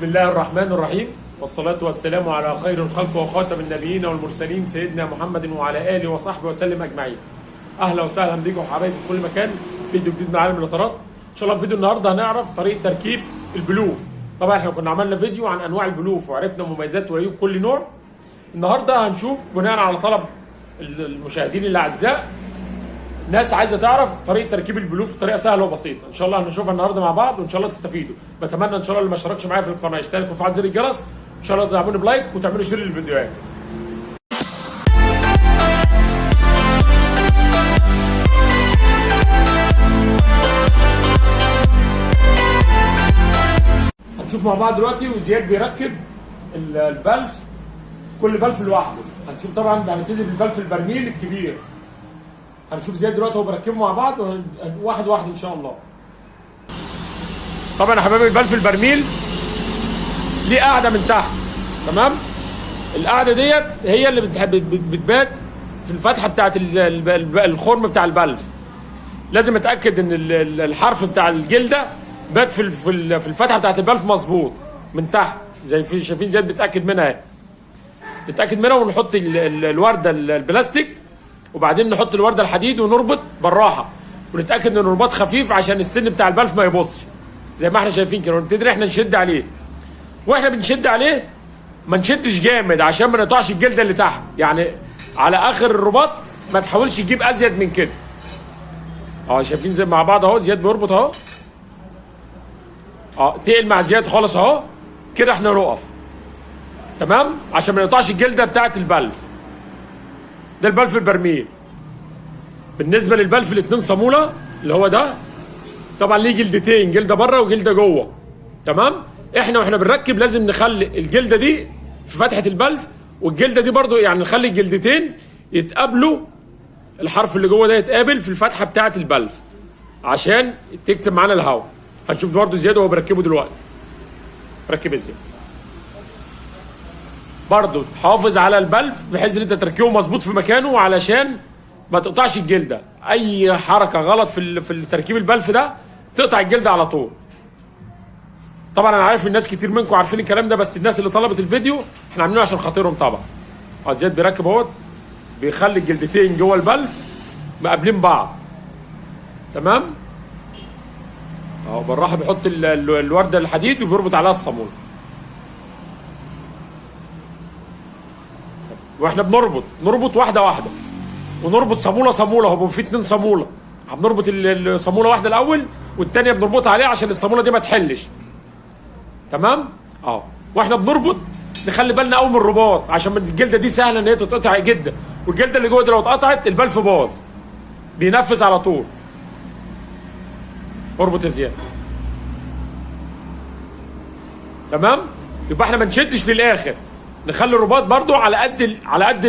بسم الله الرحمن الرحيم، والصلاة والسلام على خير الخلق وخاتم النبيين والمرسلين سيدنا محمد وعلى آله وصحبه وسلم أجمعين. أهلا وسهلا بكم حبايبي في كل مكان. فيديو جديد من عالم الإطارات. إن شاء الله في فيديو النهارده هنعرف طريقة تركيب البلوف. طبعا احنا كنا عملنا فيديو عن أنواع البلوف وعرفنا مميزات وعيوب كل نوع. النهارده هنشوف بناء على طلب المشاهدين الأعزاء، ناس عايزه تعرف طريقه تركيب البلوف بطريقه سهله وبسيطه. ان شاء الله هنشوفها النهارده مع بعض وان شاء الله تستفيدوا. بتمنى ان شاء الله اللي ما اشتركش معايا في القناه يشترك ويفعل زر الجرس. ان شاء الله تدعموني بلايك وتعملوا شير للفيديوهات. هنشوف مع بعض دلوقتي وزياد بيركب البلف، كل بلف لوحده. هنشوف طبعا هنبتدي بالبلف البرميل الكبير. هنشوف زياد دلوقتي هو بيركبه مع بعض واحد واحد ان شاء الله. طبعا يا حبايبي البلف البرميل ليه قاعده من تحت، تمام؟ القاعده ديت هي اللي بتبات في الفتحه بتاعت الخرم بتاع البلف. لازم اتاكد ان الحرف بتاع الجلده بات في الفتحه بتاعت البلف مظبوط من تحت، زي في شايفين زياد بيتاكد منها اهي. نتاكد منها ونحط الورده البلاستيك، وبعدين نحط الورده الحديد ونربط بالراحه، ونتاكد ان الرباط خفيف عشان السن بتاع البلف ما يبصش زي ما احنا شايفين كده. ونبتدي احنا نشد عليه، واحنا بنشد عليه ما نشدش جامد عشان ما نقطعش الجلده اللي تحت، يعني على اخر الرباط ما تحاولش تجيب ازيد من كده. شايفين زي مع بعض اهو. زياد بيربط اهو، تقل مع زياد خالص اهو كده. احنا نقف تمام عشان ما نقطعش الجلده بتاعت البلف. ده البلف البرميل. بالنسبه للبلف الاتنين صاموله اللي هو ده، طبعا ليه جلدتين، جلده بره وجلده جوه، تمام؟ واحنا بنركب لازم نخلي الجلده دي في فتحه البلف، والجلده دي برضو يعني نخلي الجلدتين يتقابلوا، الحرف اللي جوه ده يتقابل في الفتحه بتاعه البلف عشان تكتب معانا الهواء. هنشوف برضو زياد وهو بيركبه دلوقتي. ركب ازاي برضو تحافظ على البلف بحيث ان انت تركبه مظبوط في مكانه علشان ما تقطعش الجلده. اي حركه غلط في تركيب البلف ده تقطع الجلده على طول. طبعا انا عارف الناس كتير منكم عارفين الكلام ده، بس الناس اللي طلبت الفيديو احنا عاملينه عشان خاطرهم طبعا. زياد بيركب اهوت، بيخلي الجلدتين جوه البلف مقابلين بعض، تمام؟ بالراحه بيحط الورده الحديد وبيربط عليها الصاموله. واحنا نربط واحده واحده، ونربط صاموله صاموله. هو في اتنين صاموله، بنربط الصاموله واحده الاول والثانيه بنربطها عليها عشان الصاموله دي ما تحلش، تمام؟ واحنا بنربط نخلي بالنا قوي من الرباط عشان الجلده دي سهله ان هي تتقطع جدا، والجلده اللي جوه دي لو اتقطعت البلف باظ، بينفذ على طول. اربط يا زياد، تمام؟ يبقى احنا ما نشدش للاخر، نخلي الرباط برضو على قد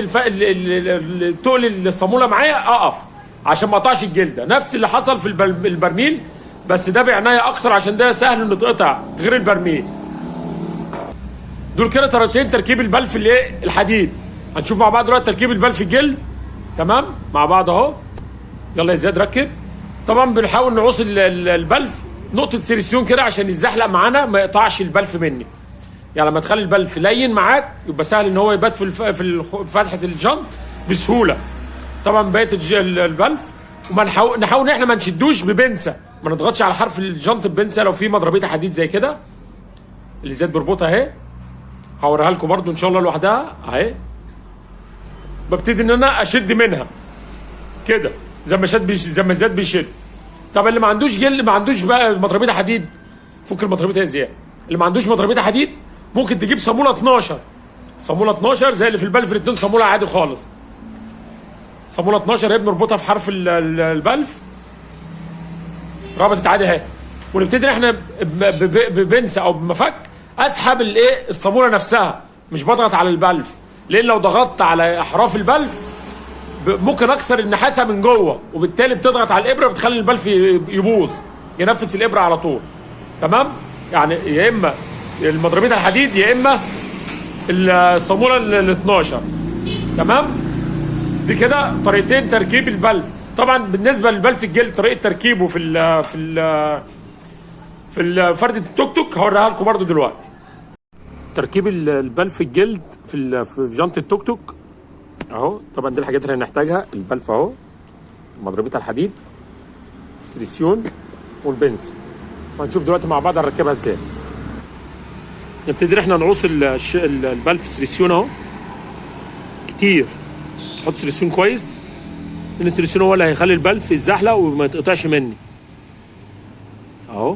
تقل الصاموله معايا اقف عشان ما اقطعش الجلده. نفس اللي حصل في البرميل، بس ده بعنايه اكتر عشان ده سهل انه يتقطع غير البرميل. دول كده طريقتين تركيب البلف الحديد. هنشوف مع بعض دلوقتي تركيب البلف الجلد، تمام؟ مع بعض اهو. يلا يا زياد ركب. طبعا بنحاول نعوص البلف نقطه سيريسيون كده عشان يتزحلق معانا ما يقطعش البلف مني. يعني لما تخلي البلف لين معاك يبقى سهل ان هو يبات في فتحه الجنط بسهوله. طبعا بقيه البلف، وما نحاول ان احنا ما نشدوش ببنسه، ما نضغطش على حرف الجنط ببنسه. لو في مضربيه حديد زي كده اللي زياد بيربطها اهي، هوريها لكم برده ان شاء الله لوحدها اهي. ببتدي ان انا اشد منها كده زي ما زياد بيشد. طب اللي ما عندوش ما عندوش بقى مضربيه حديد، فك المضربيه يا زياد. اللي ما عندوش مضربيه حديد ممكن تجيب صاموله 12، صاموله 12 زي اللي في البلف الاتنين صاموله عادي خالص. صاموله 12 هي بنربطها في حرف البلف، ربطت عادي اهي. ونبتدي احنا ببنسه او بمفك اسحب الصاموله نفسها، مش بضغط على البلف، لان لو ضغطت على احراف البلف ممكن اكسر النحاسه من جوه، وبالتالي بتضغط على الابره بتخلي البلف يبوظ، ينفس الابره على طول، تمام؟ يعني يا اما المضربيه الحديد يا اما الصاموله ال 12، تمام؟ دي كده طريقتين تركيب البلف. طبعا بالنسبه للبلف الجلد طريقه تركيبه في فردة التوك توك هوريها لكم برده دلوقتي. تركيب البلف الجلد في جنط التوك توك اهو. طبعا دي الحاجات اللي هنحتاجها، البلف اهو، مضربية الحديد، السريسيون والبنز. وهنشوف دلوقتي مع بعض هنركبها ازاي. نبتدي احنا نقص البلف سريسيون اهو كتير. تحط سريسيون كويس لان السريسيون هو اللي هيخلي البلف يتزحلق وما يتقطعش مني اهو.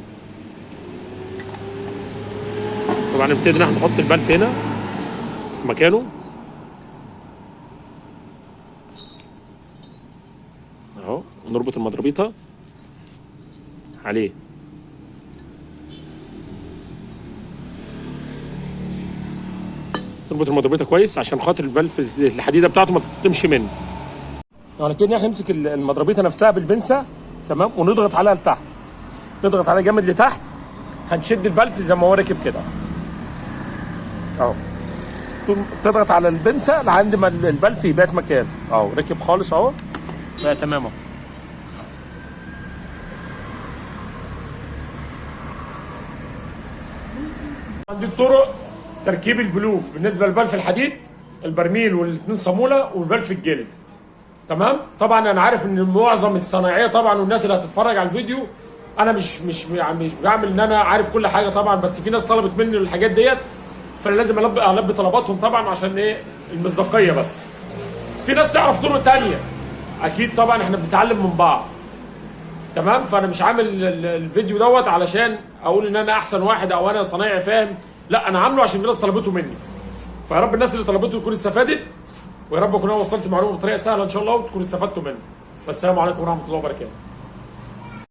طبعا نبتدي احنا نحط البلف هنا في مكانه اهو، ونربط المضربيطه عليه. نربط المضربيطه كويس عشان خاطر البلف الحديده بتاعته ما تمشي منه. هنبتدي احنا نمسك المضربيطه نفسها بالبنسه تمام، ونضغط عليها لتحت، نضغط عليها جامد لتحت. هنشد البلف زي ما هو راكب كده اهو. تضغط على البنسه لحد ما البلف يبات مكانه اهو، راكب خالص اهو بقى تمام اهو. عندي الطرق تركيب البلوف بالنسبه للبلف الحديد، البرميل والاثنين صاموله والبلف الجلد تمام. طبعا انا عارف ان معظم الصنايعيه طبعا والناس اللي هتتفرج على الفيديو، انا مش بعمل ان انا عارف كل حاجه طبعا، بس في ناس طلبت مني الحاجات ديت، فانا لازم البي طلباتهم طبعا عشان ايه؟ المصداقيه. بس في ناس تعرف طرق تانية اكيد طبعا، احنا بنتعلم من بعض تمام. فانا مش عامل الفيديو دوت علشان اقول ان انا احسن واحد او انا صنايعي فاهم، لا انا عامله عشان في ناس طلبته مني. فيا رب الناس اللي طلبته تكون استفادت، ويا رب اكون انا وصلت معلومه بطريقه سهله ان شاء الله وتكونوا استفدتوا منه. والسلام عليكم ورحمه الله وبركاته.